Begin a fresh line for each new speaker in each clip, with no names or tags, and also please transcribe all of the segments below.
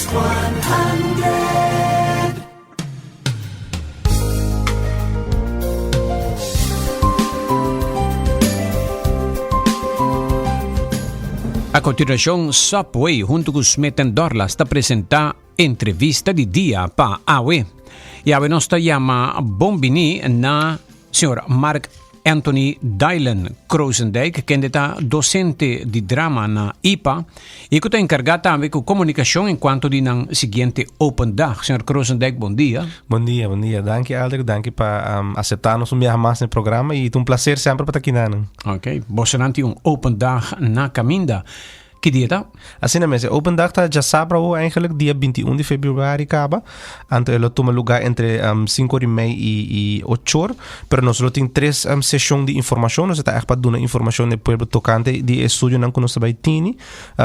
X100.
A continuación, Subway junto con Smith Dorlas te presenta Entrevista di Dia pa AWE. E AWE nos te llama Bombini na signor Mark Anthony Dylan Kroosendijk, candidata docente di drama na IPA, e que está encargada também com comunicação enquanto de nang seguinte Open Dag. Senhor Kroosendijk, bom dia.
Bom dia. Danke, Alder. Danke para aceitar-nos mais no programa e é um prazer sempre para estar aqui.
Ok. Você não tem Open Dag na Caminda. Que dia tá?
Assim mesmo, Open Dag tá já sábado eigenlijk, dia 21 de fevereiro acaba. Então ele toma lugar entre 5h30 e 8h. Pero nós temos 3 sessões de informação. Nós estamos para dar informação no povo tocante de estudo que nós estamos tendo.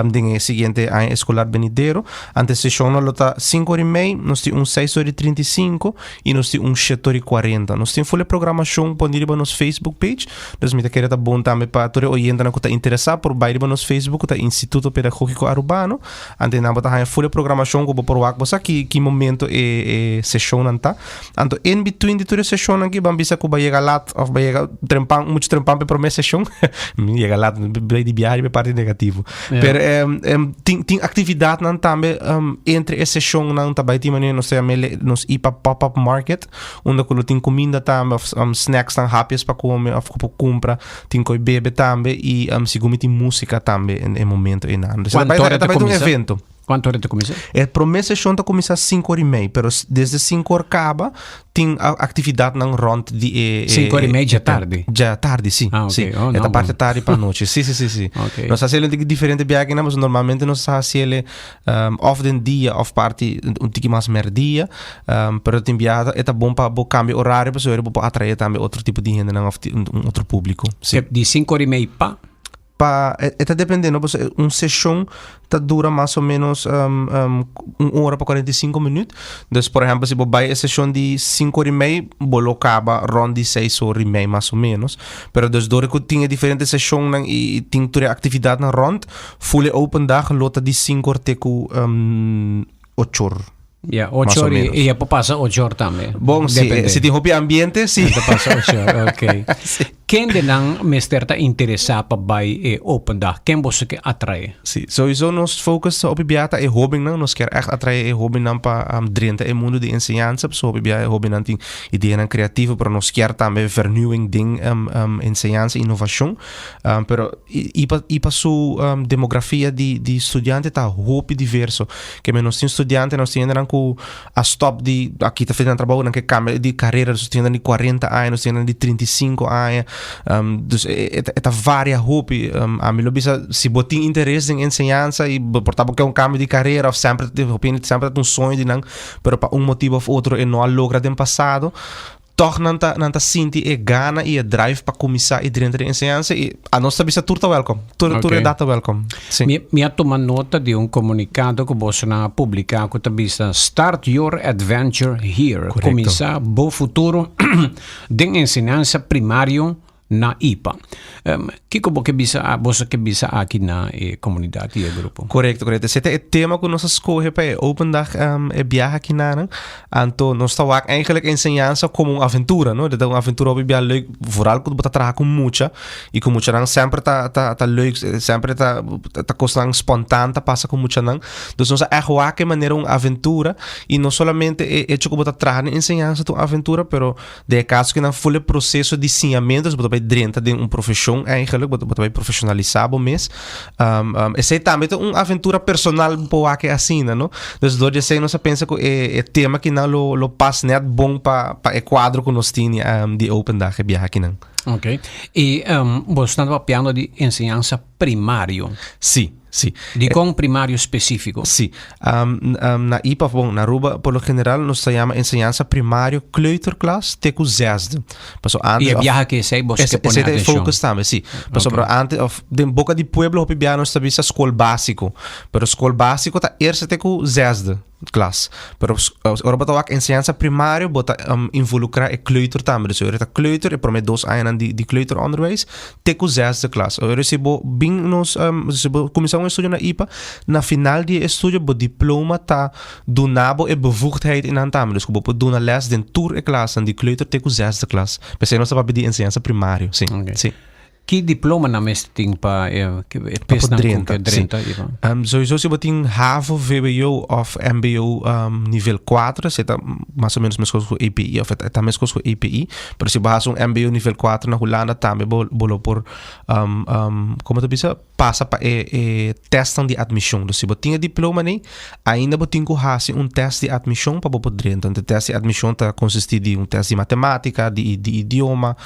De seguinte ano escolar venidero. Ante sessão nós está 5h30, nós temos 6h35 e nós temos 7h40. Nós temos full programação disponível no nosso Facebook page. Nós me querer tá bom também para todo oyente que está interessado por baixo no nosso Facebook, tá Instituto Pedagógico Urbano. Ante nós temos full programação como por aqui que momento é sessão nanta. Então in between de toda sessão aqui vamos bisa que vai chegar lá ou vai chegar trempang muito trempang para primeira sessão. Chega lá vai de viagem para parte negativo. Pero tem atividade nan também entre essa sessão nan também tem maneira nós nos IPA pop-up market onde quando tem comida também snacks tan happies para comer ou para comprar tem coi bebe também e segundo tem música também em momento e nada. Também um evento.
Quanto hora te começa?
A primeira sessão está começa às 5h30, mas desde 5h acaba, tem atividade não rond de
5h30 já tarde?
Já tarde, sim.
Ah, okay.
Sim. É da parte tarde para a noite. Sim.
Okay.
Nós fazemos diferente viagem, mas normalmente nós fazemos of den dia, of parte, tique mais mer dia, pero tem viagem, é bom para o câmbio horário, para atrair também outro tipo de gente, outro público.
Sim. De 5h30 para?
Está dependendo, uma sessão dura mais ou menos 1h para 45 minutos. Então, por exemplo, se você vai a sessão de 5h30, você acaba rond de 6h30 mais ou menos. Mas desde que tinha diferentes sessões e tinha toda a atividade na rond, full open dag, lota de 5h até 8h.
Ja, 8 horas e passa 8 horas também.
Bom, se tem hobby ambiente, sim.
Passa 8 horas, ok. Quem de não me está interessado para vai open dag? Quem você quer atrair?
Sim, sowieso nos focus op biata e hobby não, nos quer echt atrair e hobby não para drenta e mundo de ensinança, so biata e hobby não tem ideia criativa, pero nos quer também vernieuwing ding ensinança e inovação. Pero ipa su demografia de estudante tá hobby diverso. Que nós tem estudante, nós tem com a stop de aqui tá fazendo trabalho na que cambia de carreira, nós tem de 40 anos, nós tem de 35 anos. Dus é várias hobby. A mim bisa se botin interesse em ensinança e portanto que é cambio de carreira ou sempre tem sonho de não, pero para motivo ou outro e não logra no passado. Toch nanta sinti e gana e drive para começar e dentro da ensinança e a nossa bisa turta welcome. Turta é data welcome.
Sim. Me toma nota de comunicado que você na publicar que tá bisa Start Your Adventure Here. Começar bo futuro de ensinança primário na IPA. Que você que bisa aqui na comunidade e grupo?
Correto. Esse é o tema que nós escolhemos para Open Dag e viajar aqui na. Então, nós estamos eigenlijk ensinança como uma aventura, não? É uma aventura que é leuk, vooral quando você trabalha com muita e com muita sempre tá leuk, sempre tá coisa espontânea, passa com muita não. Então, nós é que maneira uma aventura e não somente é que você trabalha ensinança uma aventura, pero de caso que não foi o processo de ensinamento, você vai dentro de uma profissão eigenlijk, você vai profissionalizar o mês. Esse é também uma aventura personal um pouco assim, não? Então, do jeito nós pensa que é tema que não lo passa net bom para o quadro que nós temos de Open Dag e viajar aqui não.
Ok. E você está falando de ensinança primário?
Sim.
De com primário específico?
Sim. Na IPA, na Aruba, por lo general, nos chama ensinança primário kleuterklas teco zesde.
E a viaja que sei, você que põe atenção.
Esse é focus também, sim. Okay. Antes, de boca de pueblo, hopi bia nós sabia escola básico. Pero escola básico tá erste teco zesde classe. Pero ora bota a ensinança primário, bota involucrar e kleuter também. So, ora kleuter, e por mij 2 anos de kleuteronderwijs, teco zesde klas. Ora se bo bing nos, se bo começar een estudio na IPA. Na final die estudio, bo diploma ta donabo e bevoegdheid in antame. Dus we doen een les den tour e klas en die kleuter teko 6e klas. We zijn ons bij die enseñanza primario. Sim.
Okay.
Sim.
Que diploma na mes ting pa pes na 30,
sowieso se botin HAVO, VWO of MBO nível 4, se tá mais ou menos mesmo com EPI, of tá mesmo com EPI, pero se bahas MBO nível 4 na Holanda também bolo por como tu bisa passa para testam de admissão. Dus se botin diploma nem, ainda botin ko hasi teste de admissão para bopo drin. Então, o teste de admissão tá consiste de teste de matemática, de idioma,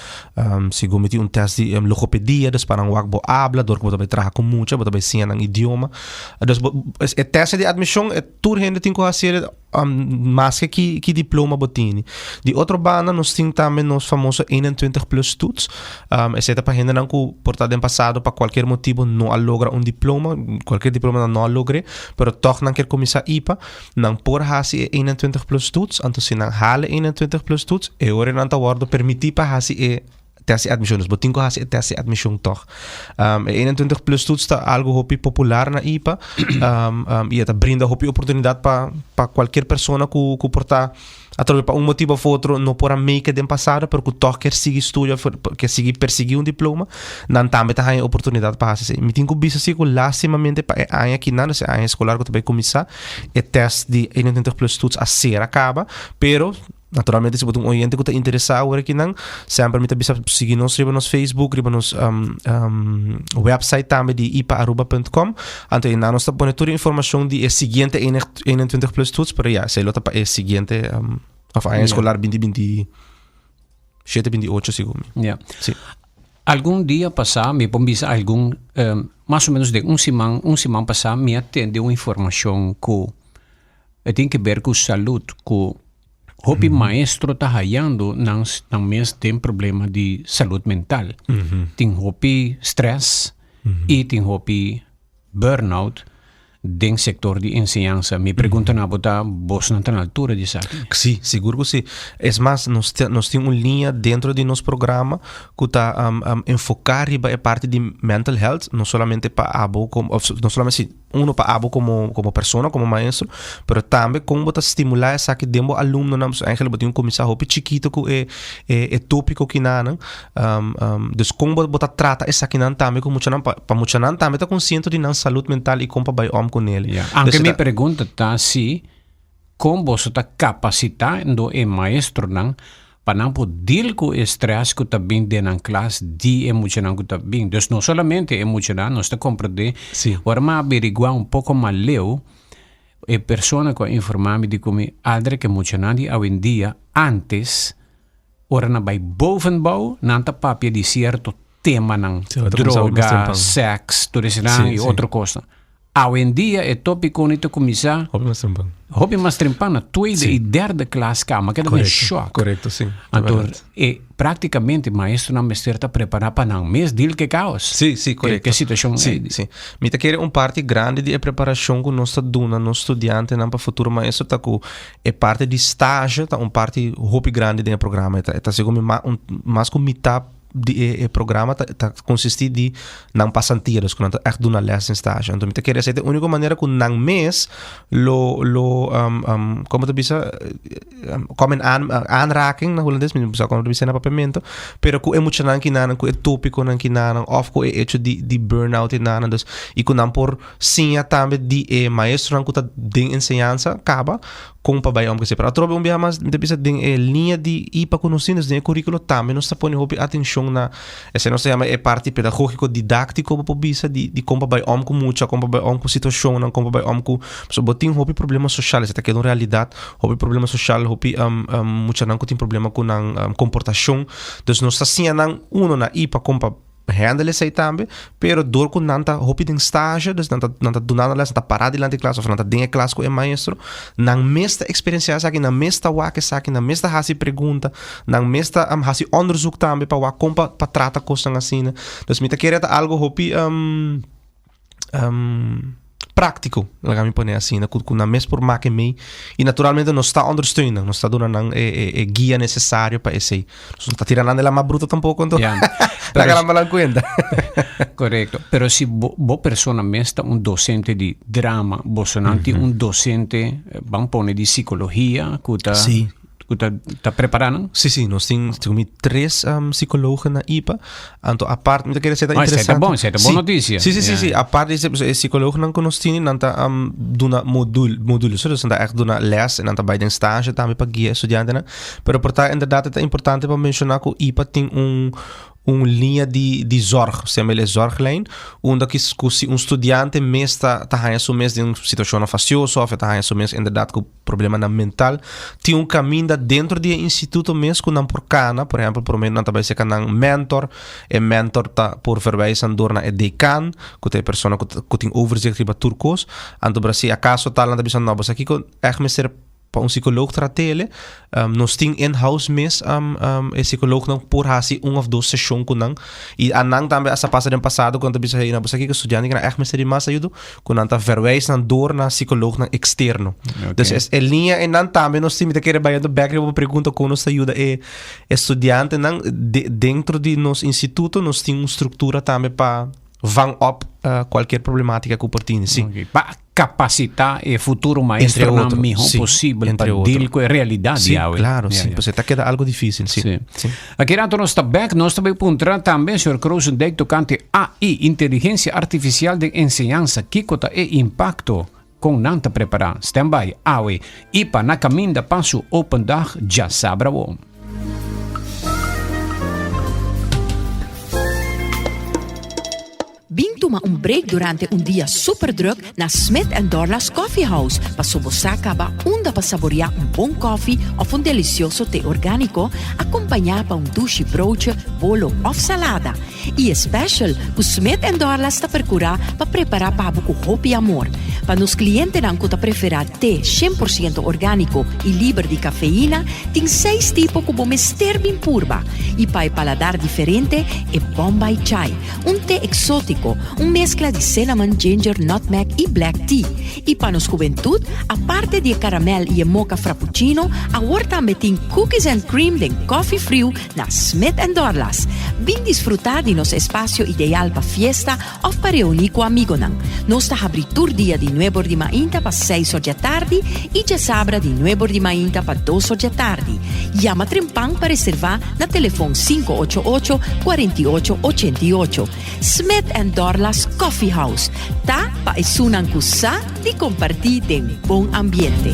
se gomiti teste de logopedia, dus parang wag bo habla, door ko trabalhar com mucha, bo siya ng idioma. Dus o teste de admissão é tur hende tin ko hasi mas que diploma botini. De outro banda nós temos também nos famoso 21 plus toets. Essa para gente não que por estar passado para qualquer motivo não logra diploma, qualquer diploma não logre, pero toch não quer começar IPA, não por hasi 21 plus toets, então se não hale 21 plus toets, e ora não tá wardo permitir para hasi teste admissão, dus botinho hasi teste admissão toch. 21 plus toets está algo hopi popular na IPA, e está brinda hopi oportunidade para qualquer pessoa que portar através para motivo ou outro não pora make den passado porque toch quer seguir estudo, quer seguir perseguir diploma, não também tá a oportunidade para fazer. Me tenho que bisa se com lastimamente para a aqui não, se a escolar que também começar é teste de 21 plus toets a ser acaba, pero naturalmente se botar oyente que está interessado agora aqui não, sempre me bisa seguir nos riba nos Facebook, riba nos website também de ipa@aruba.com. Então aí nós está pondo toda a informação de seguinte 21 plus toets, pero já se lota para seguinte of a escolar 2027, 28 segundo.
Yeah. Sí. Algum dia passado, me pombisa algum mais ou menos de um semana passado, me atendeu uma informação que tem que ver com saúde, que hopi maestro tá hallando não mesmo tem problema de saúde mental. Tem hopi stress e tem hopi burnout dentro do setor de enseñanza. Me perguntam na bota, vos não está na altura disso aqui?
Sim, seguro que sim. É mais, nós temos uma linha dentro de nosso programa que está enfocar a parte de mental health, não somente para abo, não somente para abo como pessoa, como maestro, mas também como para estimular essa que demo aluno, nós eigenlijk começar a chiquito que é tópico que não, dus como para trata essa que não também como para muita não também está consciente de não saúde mental e como para com ele.
Yeah. Anche me pergunta tá se como você está capacitando o maestro não para não poder com o estresse que está bem dentro da classe de emocional que está bem. Dus não somente emocional, nós está compreendendo. Agora mas averiguar pouco mais leu a pessoa que informa-me de como adre que emocional de hoje em dia antes ora na vai bovenbouw não tá papel de certo tema não droga, sexo, tudo isso e outra coisa. Hoje em dia é tópico que começar hobby mais trempan na tweede e derde klas kama, que é um choque.
Correto, sim.
Então, praticamente o maestro não está preparado para não mesmo deal que caos.
Sim, correto.
Que situação
sim. Me tá querendo parte grande de preparação que nós está dando no estudante não para futuro maestro tá com é parte de estágio, tá parte hobby grande do programa, tá segundo mais com metade o programa consiste de não passantia, dus quando echt doen een les in stage. Então, me querer dizer, a única maneira que não mês como te bisa como aanraking na holandês, me bisa como te bisa na papamento, pero ku emocional que nanan, ku tópico nan que nanan, of ku hecho de burnout nanan, dus e ku não por sim também de maestro nan ku ta ding enseñanza acaba com para bayam que se para trobe biha mas te bisa ding linha de IPA conhecidos de currículo também nós põe hopi atenção na essa não se chama parte pedagógico didático para bisa de como para bayam com muita como para bayam com situação não como para bayam com so botin hopi problema social essa que é uma realidade hopi problema social hopi muita não tem problema com comportação dus nós assim não na IPA como handle sei também, pero door com nanta hopi ding stage, dus nanta donando les, nanta parado lá de classe, of nanta ding classe com o maestro, nang mesta experiência aqui, nang mesta wake aqui, nang mesta hasi pergunta, nang mesta hasi onderzoek também para kompa para tratar coisas assim, dus me tá querendo algo hopi prático, laat me poner assim, na mes por maken mee. E naturalmente não está ondersteunando, não está dando guia necessário para esse. Não está tirando ela mais bruta tampouco, então. La me cuenta.
Correcto. Pero si bo persona mesta un docente di drama, bo sonanti un docente, vamos poner di psicologia, kuta.
Sim.
Está preparando?
Sim, nós temos 3 psicólogos na IPA. Então, a parte, me quer dizer, interessante.
Isso é boa notícia.
Sim. A parte de psicólogo não nós temos, não tá duna module, so dus echt duna les en dan bij den stage também para guiar estudiantes, né? Pero portanto, inderdaad, het is importante para mencionar que o IPA tem linha de zorg, chama-lhe zorglijn, onde que se estudante está mês de uma situação ansiosa ou está mês inderdaad com problema mental, tem caminho dentro do instituto mês com não por cana, por exemplo, por menos não também se can mentor, e mentor tá por verwijzen door naar decan, que é pessoa que tem overzicht sobre turcos, and Brasil acaso tal não também não, mas aqui com echt mesmo para psicólogo tratele, nós temos in-house mes psicólogo não por hasi of 2 sessões com não e anang também essa passa do passado quando bisa aí na você aqui que estudante que na echt mesmo mais ajuda com não tá verwijs na door na psicólogo na externo. Dus é linha e não também nós temos que ir do background para pergunta como nos ajuda estudante não dentro de nosso instituto nós temos uma estrutura também para vang op qualquer problemática que pertine, sim.
Okay. Para capacitar o futuro maestro na melhor possível para deal com a realidade.
Sim, claro, sim. Porque está queda algo difícil, sim.
Aqui rato nós está back, nós também encontrar também, Sr. Kroosendijk, tocante AI, inteligência artificial de enseñanza, que cota e impacto com nanta preparar. Standby, AWE, IPA na caminho da passo open dag, já sabra bom.
Toma break durante dia super druk na Smith & Dorla's Coffee House para sobosacaba onda para saborear bom coffee of delicioso thee orgánico acompanhado para douche broodje, bolo of salada. E special, o Smith & Dorla's está percurar para preparar para com hope e amor. Para nos clientes que tá preferar thee 100% orgánico e livre de cafeína, tem 6 tipos como mister bem purba. E para paladar diferente é Bombay Chai, thé exótico, mescla de cinnamon, ginger, nutmeg e black tea. E para nos juventude, a parte de caramel e mocha frappuccino, agora também tem cookies and cream de coffee frio na Smith & Dorla's. Bem desfrutar de nosso espaço ideal para fiesta ou para reunir com amigos. Nós está abrindo dia de 9 de manhã para 6 da tarde e já sabra de 9 de manhã para 2 da tarde. Llama Trempang para reservar na telefone 588-4888. Smith & Dorla's Coffee House. Tá para esunan kusa de compartir de bom ambiente.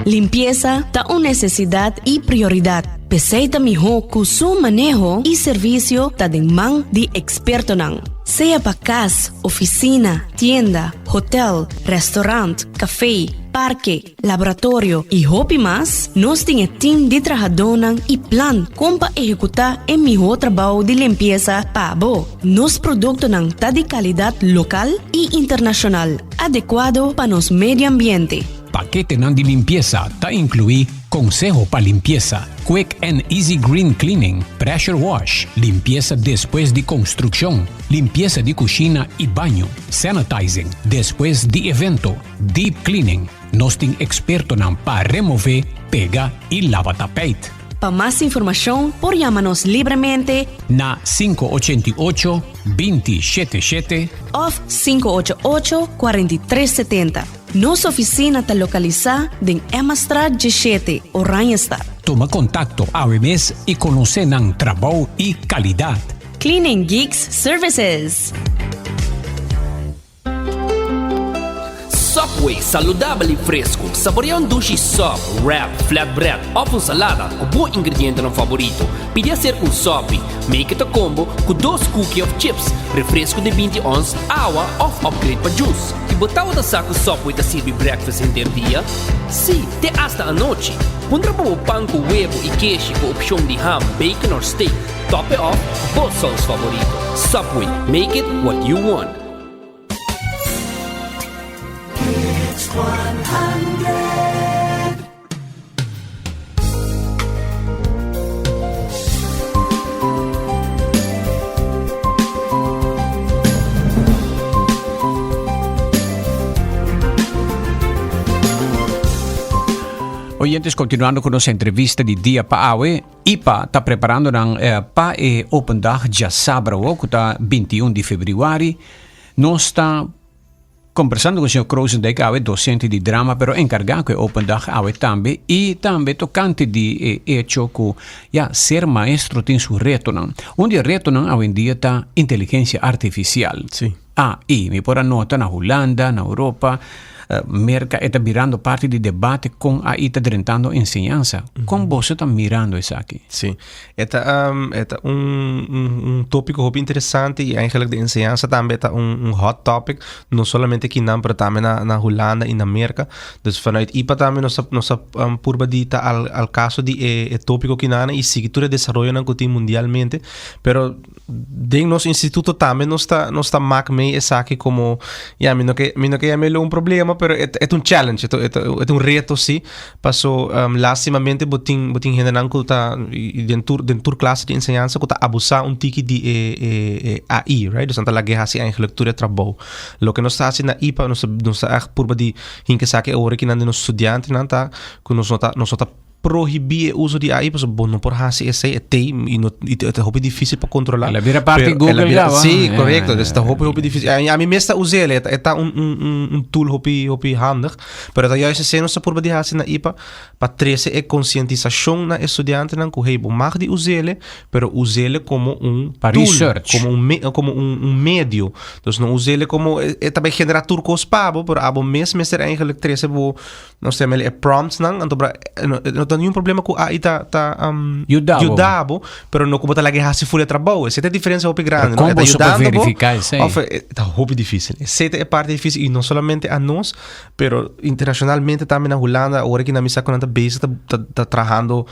Limpieza está una necesidad y prioridad. Peseita mijo con su manejo y servicio ta den man de experto nan. Sea pa casa, oficina, tienda, hotel, restaurante, café, parque, laboratorio y hobby más, nos tiene team de trabajadoran y plan como para ejecutar el mejor trabajo de limpieza para vos. Nos productos nan ta de calidad local y internacional, adecuado para nos medio ambiente.
Paquete nan de limpieza ta incluí consejo para limpieza, quick and easy green cleaning, pressure wash, limpieza después de construcción, limpieza de cocina y baño, sanitizing después de evento, deep cleaning. Nos tem experto nan para remover, pega y lava tapete.
Para más información, por llámanos libremente
na 588-2077
o 588-4370. Nossa oficina está localizada em Emmastraat 17, Oranjestad.
Toma contacto AWMS e conhecer nan trabalho e qualidade.
Cleaning Geeks Services.
Subway, saudável e fresco. Saboreia sushi sub, wrap, flatbread ou salada com bom ingrediente no favorito. Pide a ser sub, make it a combo com 2 cookies of chips, refresco de 20 ons, água ou upgrade para juice. E botar o saco Subway da servir breakfast inteiro dia? Sim, até hasta a noite. Pondra para o pão com huevo e queijo com opção de ham, bacon ou steak. Top it off, both sauce favorito. Subway, make it what you want.
It's 100.
Oyentes, continuando con nuestra entrevista de día pa awe, IPA está preparando pa open dag já sábado, que está 21 de fevereiro. Nós está conversando com o Sr. Kroosendijk, awe docente de drama, pero encargado com open dag awe também, e também tocante de hecho que ser maestro tem seu reto não. Onde reto não hoje em dia está inteligência artificial.
Sim.
AI, me pôr a nota na Holanda, na Europa. Merca está virando parte do debate com a está tentando ensinança. Como você está mirando isso aqui?
Sim, é tópico muito interessante e eigenlijk de ensinança também é hot topic, não somente aqui não, mas também na Holanda e na América. Dus vanuit IPA também nós purbadita al caso de tópico que não e seguitura desarrollo não que mundialmente, pero de nosso instituto também nós está mak mee isso aqui como mino que é problema, pero é challenge, é reto sim. Passou lastimamente botin generando que dentro classe de ensinança que abusar tiki de AI, right? Dus la guerra se eigenlijk tudo trabalho. Lo que nós está assim na IPA, nós echt por de hinke sake ore que não nos estudiante não tá, que nós tá prohibir o uso de AI, porque não por hasi esse é muito difícil para controlar.
Ela vira parte do Google já.
Sim, correto. Está muito difícil. A mim mesmo usa ele, é tool muito handig, mas é juist se nós por de hasi na IPA para trazer conscientização na estudante não que hey, mag de usar ele, pero usar ele como
para
tool,
research,
como meio. Dus não usar ele como também gerar turcos pabo, pero abo mesmo é eigenlijk trazer nós temos ele prompts não, então não tem nenhum problema com a AI ajudava, pero não como tá lá guerra se for trabalho. Essa é a diferença muito grande,
não? Como você pode verificar isso aí?
Tá muito difícil. Essa é a parte difícil e não somente a nós, pero internacionalmente também na Holanda, agora que na missa quando tá base tá trabalhando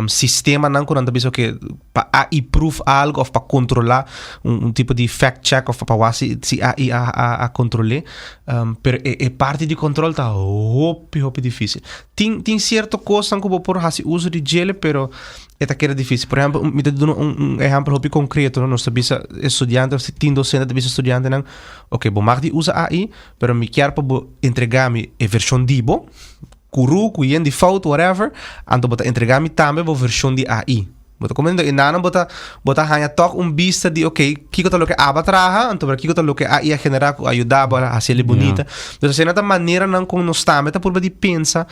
sistema não quando tá base que para AI proof algo ou para controlar tipo de fact check ou para se AI a controlar, pero é parte de controle tá muito difícil. Tem certo coisa que vou por hasi uso de gel, pero é que difícil. Por exemplo, me dou exemplo muito concreto, nós sabemos estudante, se tem docente de estudante não, ok, bom mag de usa AI, pero me quer para entregar-me a versão dibo, curu, cuien de fout, whatever, então bota entregar-me também a versão de AI. Bota comendo e nada bota hanya tok vista de ok, kiko lo que aba traha, então kiko lo que AI a generar ajudar para a ser bonita. Então se nada maneira não com nos também tá por de pensa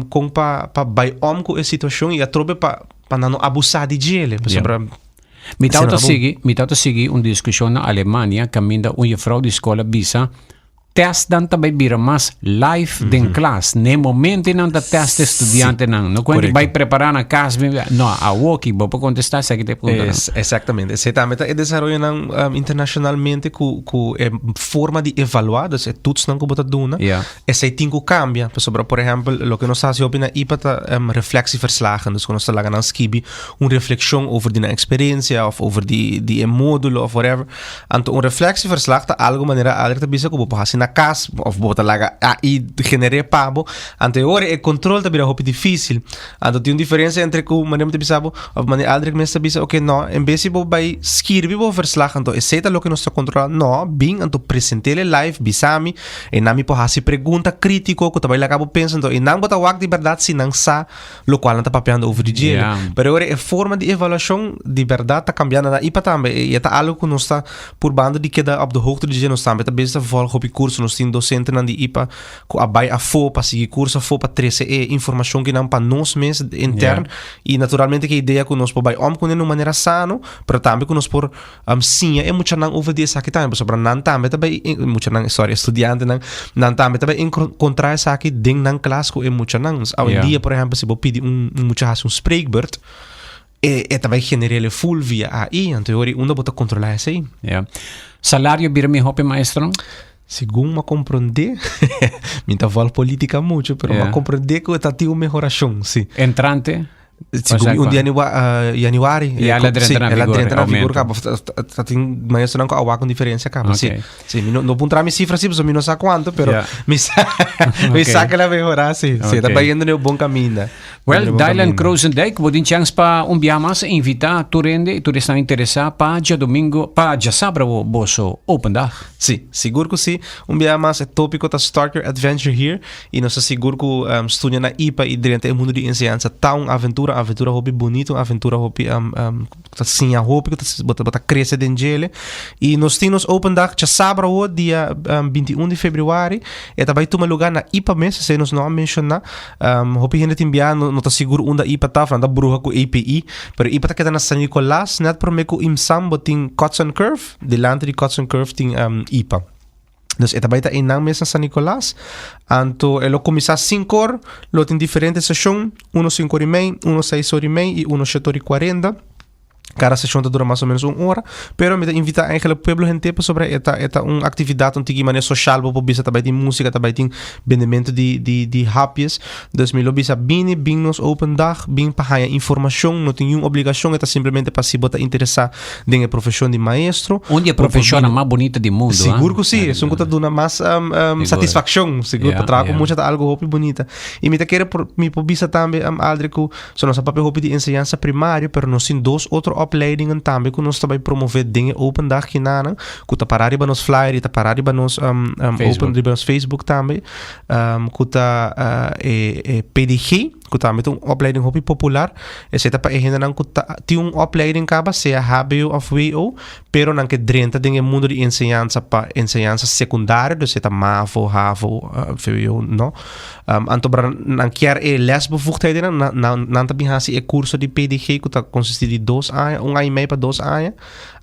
com pa by com a situação e a trobe pa não abusar de gele, para
me tauta seguir uma discussão na Alemanha, caminda uma vrouw de escola bisa test dan também vira mais live den classe. Nem momento não da test estudante não. Não quando vai preparar na casa, não, a walkie, vou para contestar essa que te pergunta.
Exatamente. Esse também é desenvolvido internacionalmente com forma de evaluar, dus é tudo não que você doen. Esse tem que cambia. Por exemplo, o que nós fazemos na IPA é reflexieverslagen. Dus quando nós lá na skibi, reflexão over die experiência of over die módulo of whatever. Então, reflexieverslag tá algo maneira alerta bisa que você na casa of bota lá AI generar pabo. Anterior é controle também é muito difícil. Então tem uma diferença entre que maneira de bisabo of maneira aldrig mesmo bisa ok não, em vez de vai escrever o verslag então é certo o que nós controla não, bem então apresentar live bisami e nami po hasi pergunta crítico que também lá acabo pensando e não bota wak de verdade se não sa lo qual não tá papeando over de gel. Pero agora é forma de avaliação de verdade tá cambiando na IPA também e tá algo que nós tá por bando de que da op de hoogte de gel nós também tá besta volg op curso nós temos docente na de IPA que abai a fo para seguir curso a fo para trazer informação que não para nós mesmos interno e naturalmente que a ideia que nós podemos com de uma maneira sano para também que nós por sim é muito não over dessa aqui também sobre não também também muito não estudante não também também encontrar essa aqui dentro da classe que é muito não hoje em dia por exemplo se você pedir muito spreekbeurt também genera full via AI então agora uno pode controlar isso aí.
Salário vira me hope maestro?
Segundo me compreender, me tá falando política muito, pero me compreender que está tendo melhoração, sim.
Entrante?
Siguro un Januari.
Ela entra na vigor,
kaba. Tating mayos nang ko awa kung diferensya kaba.
Okay.
Sí, no punta mi cifra so mi no sa cuánto, pero
Yeah.
mi saca la mejora sí. Sí,
Okay.
tá yendo no bom caminho.
Well, Dylan Kroosendijk, bodin chance pa umbiamas invita turende e turista interessa pa dia domingo, pa dia sábado boso open dag.
Sim, seguro que sim. Dia mais é tópico tá Start Your Adventure Here e nós seguro que estuda na IPA e durante o mundo de ensinança tá aventura hobby bonito, aventura hobby tá sim a hobby que bota crescer dentro dele e nós temos open dag dia sábado dia 21 de fevereiro e tá vai tomar lugar na IPA mesmo, se nós não mencionar hobby gente enviar não tá seguro onde IPA tá falando da bruxa com API, pero IPA tá queda na San Nicolás, net por meio imsam botin Cotson Curve, delante de Cotson Curve tem IPA. Dus ita baita inang mes na San Nicolás. Anto elo começar 5 horas, lo tem diferentes sessões, 5:30, 6:30 e 7:40. Cada sessão dura mais ou menos 1 hora, pero me invita eigenlijk pueblo gente sobre esta atividade tigi maneira social bo bisa também tem música, também tem vendimento de hapjes. Dus me lo bisa bini nos open dag, bin pa haya informação, não tem nenhuma obrigação, é simplesmente para se botar interessar em profissão de maestro.
Onde a profissão mais bonita do mundo.
Seguro que sim, isso que dá mais satisfação, seguro para trabalhar com muita algo hopi bonita. E me te quero me pobisa também Aldrico, so nossa papel hopi de ensinança primária, pero nós tem dois outros opleidingen também que nós também promover dingen open dag hierna, que tá parar para nos flyer, e tá parar para nos open para nos Facebook também, que tá PDG, que também tem opleiding hobby popular, e se tá para ainda não que tem opleiding caba se a HBO of WO, pero não que drenta dingen mundo de ensinança para ensinança secundária, dus se tá MAVO, HAVO, VWO, no. Anto para não quer lesbevoegdheden, não também hasi e curso de PDG que tá consiste de 2 anos, 1 ano e meio para 2 anos.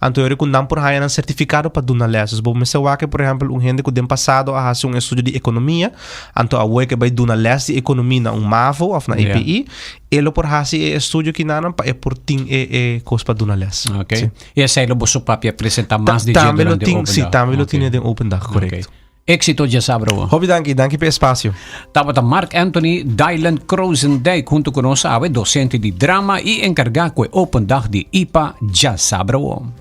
Anto eu recomendo por haya um certificado para dar lessons. Bom, me sewa que por exemplo, gente que tem passado a fazer estudo de economia, anto a we que vai dar lesson de economia na MAVO ou na API, ele por fazer estudo que não para por tin coisa para dar lesson.
Okay. E essa é o bosso papi apresentar mais de
dia durante o open dag. Sim, também lo tinha de open dag, correto.
Éxito dia sábado.
Hobby danke pelo espaço.
Tabata Mark Anthony Dylan Kroosendijk junto con nosotros, docente de drama y encargado de Open Dag de IPA dia sábado.